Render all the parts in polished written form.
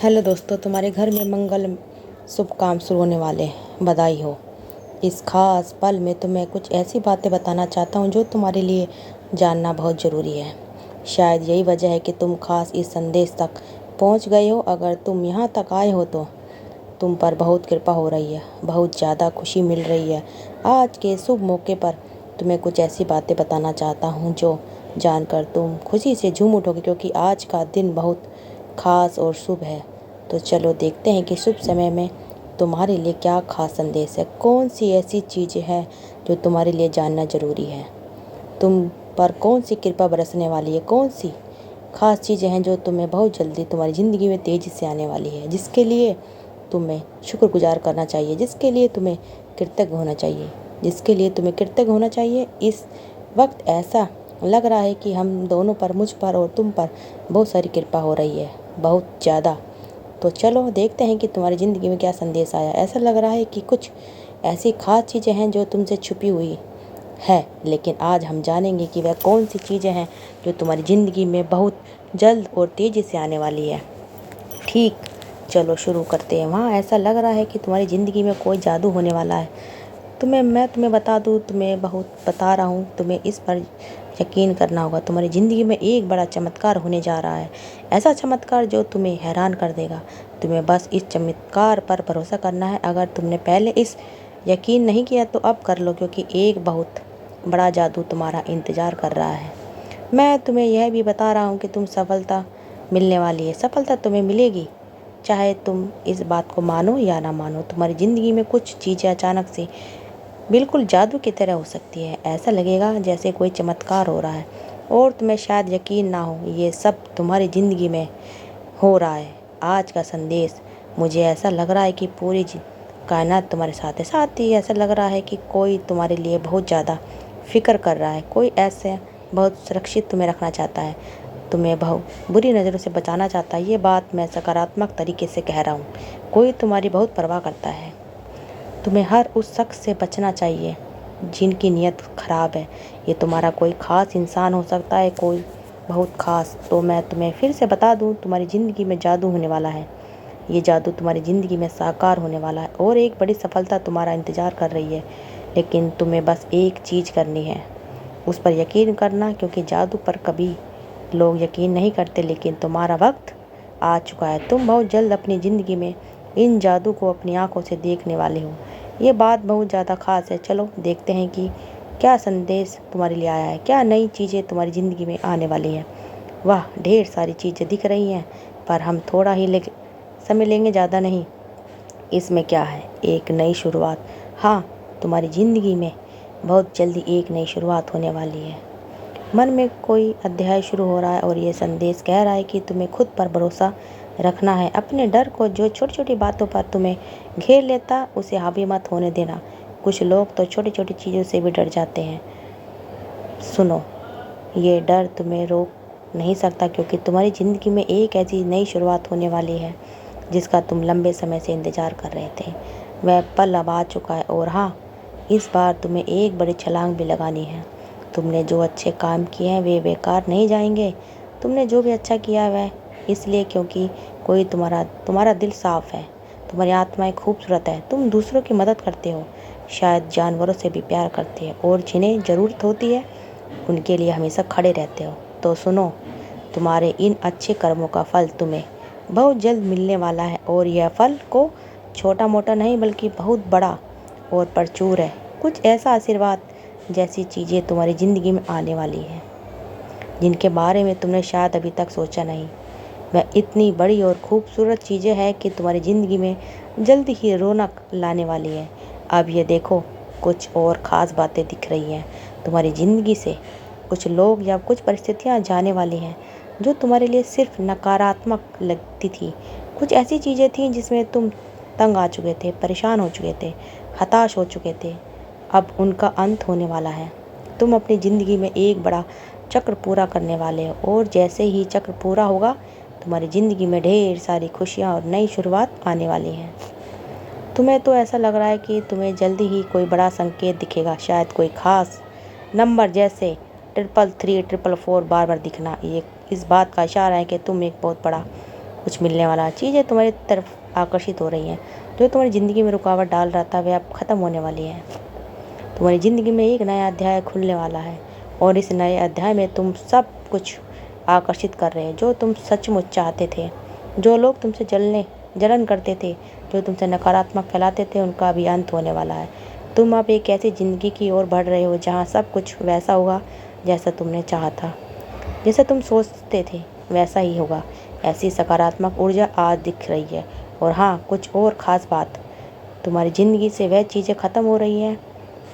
Hello दोस्तों, तुम्हारे घर में मंगल शुभ काम शुरू होने वाले हैं। बधाई हो। इस खास पल में तुम्हें कुछ ऐसी बातें बताना चाहता हूँ जो तुम्हारे लिए जानना बहुत ज़रूरी है। शायद यही वजह है कि तुम खास इस संदेश तक पहुँच गए हो। अगर तुम यहाँ तक आए हो तो तुम पर बहुत कृपा हो रही है, बहुत ज़्यादा खुशी मिल रही है। आज के शुभ मौके पर तुम्हें कुछ ऐसी बातें बताना चाहता हूँ जो जानकर तुम खुशी से झूम उठोगे, क्योंकि आज का दिन बहुत खास और शुभ है। तो चलो देखते हैं कि शुभ समय में तुम्हारे लिए क्या खास संदेश है। कौन सी ऐसी चीज़ें हैं जो तुम्हारे लिए जानना ज़रूरी है। तुम पर कौन सी कृपा बरसने वाली है। कौन सी खास चीज़ें हैं जो तुम्हें बहुत जल्दी तुम्हारी ज़िंदगी में तेज़ी से आने वाली है, जिसके लिए तुम्हें शुक्रगुजार करना चाहिए, जिसके लिए तुम्हें कृतज्ञ होना चाहिए, जिसके लिए तुम्हें कृतज्ञ होना चाहिए। इस वक्त ऐसा लग रहा है कि हम दोनों पर, मुझ पर और तुम पर बहुत सारी कृपा हो रही है, बहुत ज़्यादा। तो चलो देखते हैं कि तुम्हारी ज़िंदगी में क्या संदेश आया। ऐसा लग रहा है कि कुछ ऐसी खास चीज़ें हैं जो तुमसे छुपी हुई है, लेकिन आज हम जानेंगे कि वह कौन सी चीज़ें हैं जो तुम्हारी ज़िंदगी में बहुत जल्द और तेज़ी से आने वाली है। ठीक, चलो शुरू करते हैं। वहाँ ऐसा लग रहा है कि तुम्हारी ज़िंदगी में कोई जादू होने वाला है। मैं तुम्हें बता दूँ, तुम्हें बहुत बता रहा हूँ, तुम्हें इस पर यकीन करना होगा। तुम्हारी ज़िंदगी में एक बड़ा चमत्कार होने जा रहा है, ऐसा चमत्कार जो तुम्हें हैरान कर देगा। तुम्हें बस इस चमत्कार पर भरोसा करना है। अगर तुमने पहले इस यकीन नहीं किया तो अब कर लो, क्योंकि एक बहुत बड़ा जादू तुम्हारा इंतज़ार कर रहा है। मैं तुम्हें यह भी बता रहा हूँ कि तुम सफलता मिलने वाली है। सफलता तुम्हें मिलेगी, चाहे तुम इस बात को मानो या ना मानो। तुम्हारी ज़िंदगी में कुछ चीज़ें अचानक से बिल्कुल जादू की तरह हो सकती है। ऐसा लगेगा जैसे कोई चमत्कार हो रहा है और तुम्हें शायद यकीन ना हो। ये सब तुम्हारी ज़िंदगी में हो रहा है। आज का संदेश, मुझे ऐसा लग रहा है कि पूरी कायनात तुम्हारे साथ है। साथ ही ऐसा लग रहा है कि कोई तुम्हारे लिए बहुत ज़्यादा फिक्र कर रहा है। कोई ऐसे बहुत सुरक्षित तुम्हें रखना चाहता है, तुम्हें बहुत बुरी नज़रों से बचाना चाहता है। ये बात मैं सकारात्मक तरीके से कह रहा हूँ। कोई तुम्हारी बहुत परवाह करता है। तुम्हें हर उस शख्स से बचना चाहिए जिनकी नीयत ख़राब है। ये तुम्हारा कोई ख़ास इंसान हो सकता है, कोई बहुत ख़ास। तो मैं तुम्हें फिर से बता दूं, तुम्हारी ज़िंदगी में जादू होने वाला है। ये जादू तुम्हारी ज़िंदगी में साकार होने वाला है और एक बड़ी सफलता तुम्हारा इंतज़ार कर रही है। लेकिन तुम्हें बस एक चीज़ करनी है, उस पर यकीन करना, क्योंकि जादू पर कभी लोग यकीन नहीं करते। लेकिन तुम्हारा वक्त आ चुका है। तुम बहुत जल्द अपनी ज़िंदगी में इन जादू को अपनी आंखों से देखने वाले हो। ये बात बहुत ज़्यादा ख़ास है। चलो देखते हैं कि क्या संदेश तुम्हारे लिए आया है, क्या नई चीज़ें तुम्हारी ज़िंदगी में आने वाली हैं। वाह, ढेर सारी चीज़ें दिख रही हैं, पर हम थोड़ा ही समय लेंगे, ज़्यादा नहीं। इसमें क्या है, एक नई शुरुआत। हाँ, तुम्हारी ज़िंदगी में बहुत जल्दी एक नई शुरुआत होने वाली है। मन में कोई अध्याय शुरू हो रहा है और ये संदेश कह रहा है कि तुम्हें खुद पर भरोसा रखना है। अपने डर को, जो छोटी छोटी बातों पर तुम्हें घेर लेता, उसे हावी मत होने देना। कुछ लोग तो छोटी छोटी चीज़ों से भी डर जाते हैं। सुनो, ये डर तुम्हें रोक नहीं सकता, क्योंकि तुम्हारी ज़िंदगी में एक ऐसी नई शुरुआत होने वाली है जिसका तुम लंबे समय से इंतज़ार कर रहे थे। वह पल अब आ चुका है और हाँ, इस बार तुम्हें एक बड़ी छलांग भी लगानी है। तुमने जो अच्छे काम किए हैं वे बेकार नहीं जाएंगे। तुमने जो भी अच्छा किया वह इसलिए क्योंकि कोई तुम्हारा दिल साफ है, तुम्हारी आत्माएं खूबसूरत है। तुम दूसरों की मदद करते हो, शायद जानवरों से भी प्यार करते हो, और जिन्हें ज़रूरत होती है उनके लिए हमेशा खड़े रहते हो। तो सुनो, तुम्हारे इन अच्छे कर्मों का फल तुम्हें बहुत जल्द मिलने वाला है, और यह फल को छोटा मोटा नहीं बल्कि बहुत बड़ा और प्रचुर है। कुछ ऐसा आशीर्वाद जैसी चीज़ें तुम्हारी ज़िंदगी में आने वाली हैं जिनके बारे में तुमने शायद अभी तक सोचा नहीं। वह इतनी बड़ी और खूबसूरत चीज़ें हैं कि तुम्हारी ज़िंदगी में जल्द ही रौनक लाने वाली है। अब ये देखो, कुछ और ख़ास बातें दिख रही हैं। तुम्हारी ज़िंदगी से कुछ लोग या कुछ परिस्थितियाँ जाने वाली हैं जो तुम्हारे लिए सिर्फ नकारात्मक लगती थी। कुछ ऐसी चीज़ें थीं जिसमें तुम तंग आ चुके थे, परेशान हो चुके थे, हताश हो चुके थे। अब उनका अंत होने वाला है। तुम अपनी ज़िंदगी में एक बड़ा चक्र पूरा करने वाले हो, और जैसे ही चक्र पूरा होगा तुम्हारी ज़िंदगी में ढेर सारी खुशियाँ और नई शुरुआत आने वाली हैं। तुम्हें तो ऐसा लग रहा है कि तुम्हें जल्दी ही कोई बड़ा संकेत दिखेगा, शायद कोई ख़ास नंबर जैसे 333, 444 बार बार दिखना। ये इस बात का इशारा है कि तुम एक बहुत बड़ा कुछ मिलने वाला, चीज़ें तुम्हारी तरफ आकर्षित हो रही हैं। जो तुम्हारी ज़िंदगी में रुकावट डाल रहा था वह अब ख़त्म होने वाली है। तुम्हारी ज़िंदगी में एक नया अध्याय खुलने वाला है और इस नए अध्याय में तुम सब कुछ आकर्षित कर रहे हैं जो तुम सचमुच चाहते थे। जो लोग तुमसे जलन करते थे, जो तुमसे नकारात्मक फैलाते थे, उनका भी अंत होने वाला है। तुम अब एक ऐसी ज़िंदगी की ओर बढ़ रहे हो जहाँ सब कुछ वैसा होगा जैसा तुमने चाहा था। जैसा तुम सोचते थे वैसा ही होगा। ऐसी सकारात्मक ऊर्जा आज दिख रही है। और हाँ, कुछ और ख़ास बात, तुम्हारी ज़िंदगी से वह चीज़ें ख़त्म हो रही हैं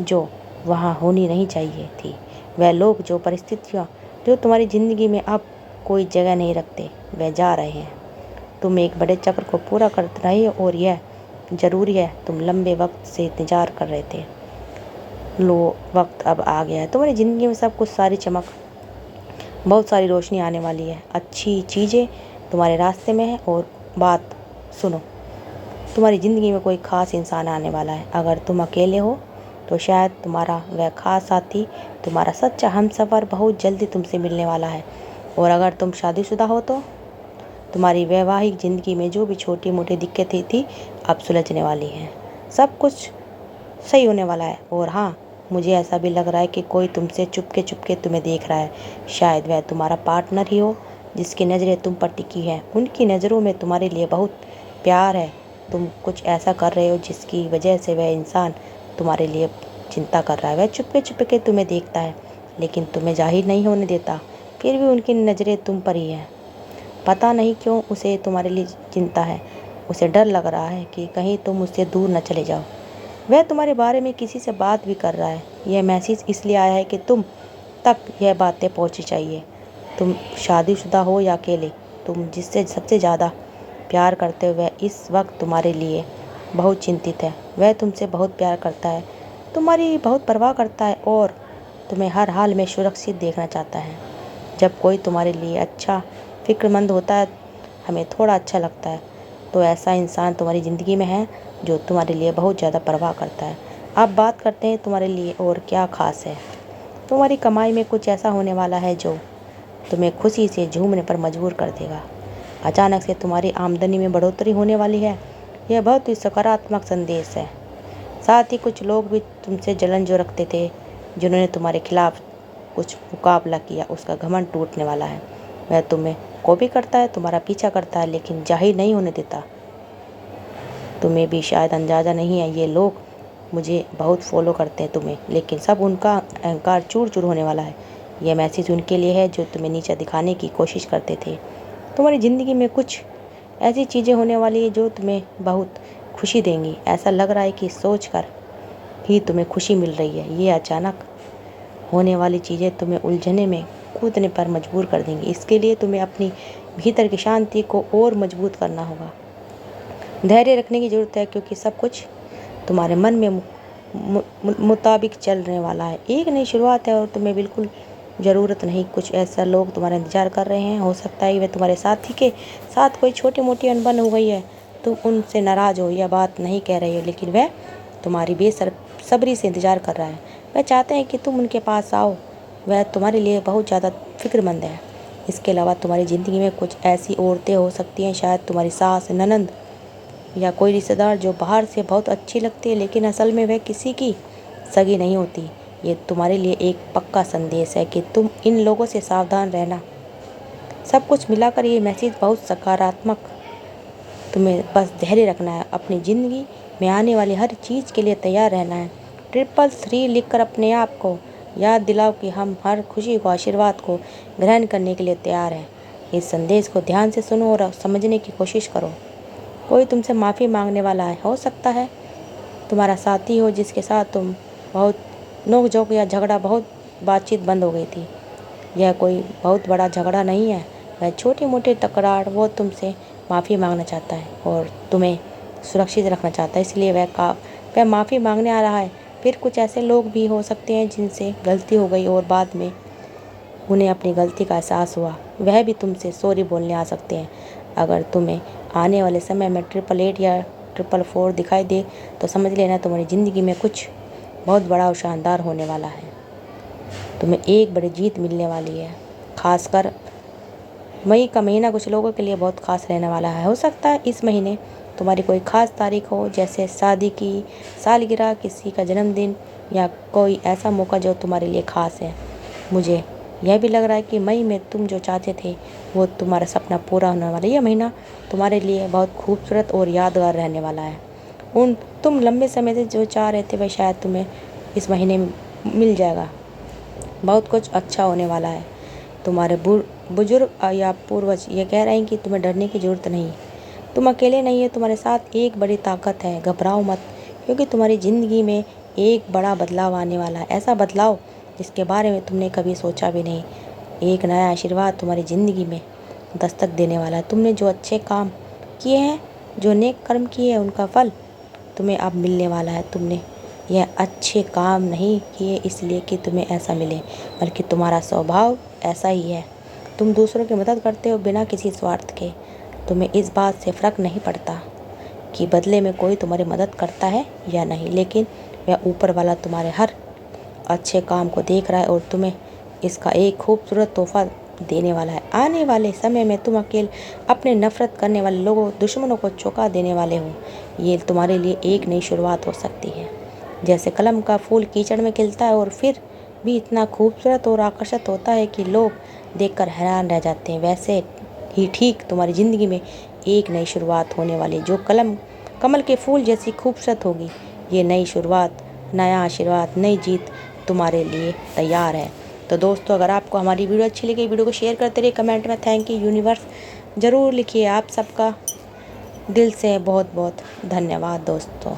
जो वहाँ होनी नहीं चाहिए थी। वह लोग, जो परिस्थितियाँ जो तुम्हारी ज़िंदगी में अब कोई जगह नहीं रखते, वह जा रहे हैं। तुम एक बड़े चक्र को पूरा कर रहे हो और यह ज़रूरी है। तुम लंबे वक्त से इंतज़ार कर रहे थे। लो, वक्त अब आ गया है। तुम्हारी ज़िंदगी में सब कुछ सारी चमक, बहुत सारी रोशनी आने वाली है। अच्छी चीज़ें तुम्हारे रास्ते में है। और बात सुनो, तुम्हारी ज़िंदगी में कोई ख़ास इंसान आने वाला है। अगर तुम अकेले हो तो शायद तुम्हारा वह ख़ास साथी, तुम्हारा सच्चा हमसफ़र बहुत जल्दी तुमसे मिलने वाला है। और अगर तुम शादीशुदा हो तो तुम्हारी वैवाहिक ज़िंदगी में जो भी छोटी मोटी दिक्कतें थी अब सुलझने वाली हैं। सब कुछ सही होने वाला है। और हाँ, मुझे ऐसा भी लग रहा है कि कोई तुमसे चुपके तुम्हें देख रहा है। शायद वह तुम्हारा पार्टनर ही हो जिसकी नज़रें तुम पर टिकी हैं। उनकी नज़रों में तुम्हारे लिए बहुत प्यार है। तुम कुछ ऐसा कर रहे हो जिसकी वजह से वह इंसान तुम्हारे लिए चिंता कर रहा है। वह चुपके तुम्हें देखता है लेकिन तुम्हें जाहिर नहीं होने देता। फिर भी उनकी नज़रें तुम पर ही हैं। पता नहीं क्यों उसे तुम्हारे लिए चिंता है। उसे डर लग रहा है कि कहीं तुम उससे दूर न चले जाओ। वह तुम्हारे बारे में किसी से बात भी कर रहा है। यह मैसेज इसलिए आया है कि तुम तक यह बातें पहुंची चाहिए। तुम शादीशुदा हो या अकेले, तुम जिससे सबसे ज़्यादा प्यार करते हो वह इस वक्त तुम्हारे लिए बहुत चिंतित है। वह तुमसे बहुत प्यार करता है, तुम्हारी बहुत परवाह करता है और तुम्हें हर हाल में सुरक्षित देखना चाहता है। जब कोई तुम्हारे लिए अच्छा फ़िक्रमंद होता है, हमें थोड़ा अच्छा लगता है। तो ऐसा इंसान तुम्हारी ज़िंदगी में है जो तुम्हारे लिए बहुत ज़्यादा परवाह करता है। अब बात करते हैं तुम्हारे लिए और क्या ख़ास है। तुम्हारी कमाई में कुछ ऐसा होने वाला है जो तुम्हें खुशी से झूमने पर मजबूर कर देगा। अचानक से तुम्हारी आमदनी में बढ़ोतरी होने वाली है। यह बहुत ही सकारात्मक संदेश है। साथ ही कुछ लोग भी तुमसे जलन जो रखते थे, जिन्होंने तुम्हारे खिलाफ कुछ मुकाबला किया, उसका घमंड टूटने वाला है। वह तुम्हें कॉपी करता है, तुम्हारा पीछा करता है लेकिन जाहिर नहीं होने देता। तुम्हें भी शायद अंदाज़ा नहीं है, ये लोग मुझे बहुत फॉलो करते हैं तुम्हें, लेकिन सब उनका अहंकार चूर चूर होने वाला है। यह मैसेज उनके लिए है जो तुम्हें नीचा दिखाने की कोशिश करते थे। तुम्हारी ज़िंदगी में कुछ ऐसी चीज़ें होने वाली है जो तुम्हें बहुत खुशी देंगी। ऐसा लग रहा है कि सोच कर ही तुम्हें खुशी मिल रही है। ये अचानक होने वाली चीज़ें तुम्हें उलझने में कूदने पर मजबूर कर देंगी। इसके लिए तुम्हें अपनी भीतर की शांति को और मजबूत करना होगा। धैर्य रखने की ज़रूरत है क्योंकि सब कुछ तुम्हारे मन में मुताबिक चलने वाला है। एक नई शुरुआत है और तुम्हें बिल्कुल ज़रूरत नहीं। कुछ ऐसा लोग तुम्हारा इंतज़ार कर रहे हैं। हो सकता है वह तुम्हारे साथी के साथ कोई छोटी मोटी अनबन हो गई है। तुम उनसे नाराज़ हो या बात नहीं कह रही हो, लेकिन वह तुम्हारी बेसब्री से इंतज़ार कर रहा है। वह चाहते हैं कि तुम उनके पास आओ। वह तुम्हारे लिए बहुत ज़्यादा फिक्रमंद है। इसके अलावा तुम्हारी ज़िंदगी में कुछ ऐसी औरतें हो सकती हैं, शायद तुम्हारी सास, ननंद या कोई रिश्तेदार जो बाहर से बहुत अच्छी लगती है लेकिन असल में वह किसी की सगी नहीं होती। ये तुम्हारे लिए एक पक्का संदेश है कि तुम इन लोगों से सावधान रहना। सब कुछ मिलाकर ये मैसेज बहुत सकारात्मक। तुम्हें बस धैर्य रखना है, अपनी ज़िंदगी में आने वाली हर चीज़ के लिए तैयार रहना है। 333 लिखकर अपने आप को याद दिलाओ कि हम हर खुशी को, आशीर्वाद को ग्रहण करने के लिए तैयार हैं। इस संदेश को ध्यान से सुनो और समझने की कोशिश करो। कोई तुमसे माफ़ी मांगने वाला है। हो सकता है तुम्हारा साथी हो जिसके साथ तुम बहुत नोक-झोंक या झगड़ा, बहुत बातचीत बंद हो गई थी। यह कोई बहुत बड़ा झगड़ा नहीं है, वह छोटी मोटी तकरार। वो तुमसे माफ़ी मांगना चाहता है और तुम्हें सुरक्षित रखना चाहता है, इसलिए वह माफ़ी मांगने आ रहा है। फिर कुछ ऐसे लोग भी हो सकते हैं जिनसे गलती हो गई और बाद में उन्हें अपनी गलती का एहसास हुआ। वह भी तुमसे सॉरी बोलने आ सकते हैं। अगर तुम्हें आने वाले समय में 888 या 444 दिखाई दे तो समझ लेना तुम्हारी ज़िंदगी में कुछ बहुत बड़ा और शानदार होने वाला है। तुम्हें एक बड़ी जीत मिलने वाली है। खासकर मई का महीना कुछ लोगों के लिए बहुत ख़ास रहने वाला है। हो सकता है इस महीने तुम्हारी कोई ख़ास तारीख हो, जैसे शादी की सालगिरह, किसी का जन्मदिन या कोई ऐसा मौका जो तुम्हारे लिए ख़ास है। मुझे यह भी लग रहा है कि मई में तुम जो चाहते थे वो तुम्हारा सपना पूरा होने वाला है। यह महीना तुम्हारे लिए बहुत खूबसूरत और यादगार रहने वाला है। तुम लंबे समय से जो चाह रहे थे वह शायद तुम्हें इस महीने में मिल जाएगा। बहुत कुछ अच्छा होने वाला है। तुम्हारे बुजुर्ग या पूर्वज ये कह रहे हैं कि तुम्हें डरने की ज़रूरत नहीं, तुम अकेले नहीं है, तुम्हारे साथ एक बड़ी ताकत है। घबराओ मत, क्योंकि तुम्हारी ज़िंदगी में एक बड़ा बदलाव आने वाला है, ऐसा बदलाव जिसके बारे में तुमने कभी सोचा भी नहीं। एक नया आशीर्वाद तुम्हारी ज़िंदगी में दस्तक देने वाला है। तुमने जो अच्छे काम किए हैं, जो नेक कर्म किए हैं, उनका फल तुम्हें अब मिलने वाला है। तुमने यह अच्छे काम नहीं किए इसलिए कि तुम्हें ऐसा मिले, बल्कि तुम्हारा स्वभाव ऐसा ही है। तुम दूसरों की मदद करते हो बिना किसी स्वार्थ के। तुम्हें इस बात से फ़र्क नहीं पड़ता कि बदले में कोई तुम्हारी मदद करता है या नहीं, लेकिन वह ऊपर वाला तुम्हारे हर अच्छे काम को देख रहा है और तुम्हें इसका एक खूबसूरत तोहफा देने वाला है। आने वाले समय में तुम अकेले अपने नफरत करने वाले लोगों, दुश्मनों को चौंका देने वाले हो। ये तुम्हारे लिए एक नई शुरुआत हो सकती है। जैसे कलम का फूल कीचड़ में खिलता है और फिर भी इतना खूबसूरत और आकर्षक होता है कि लोग देखकर हैरान रह जाते हैं, वैसे ही ठीक तुम्हारी ज़िंदगी में एक नई शुरुआत होने वाली, जो कमल के फूल जैसी खूबसूरत होगी। ये नई शुरुआत, नया आशीर्वाद, नई जीत तुम्हारे लिए तैयार है। तो दोस्तों, अगर आपको हमारी वीडियो अच्छी लगी, वीडियो को शेयर करते रहिए, कमेंट में थैंक यू यूनिवर्स ज़रूर लिखिए। आप सबका दिल से बहुत बहुत धन्यवाद दोस्तों।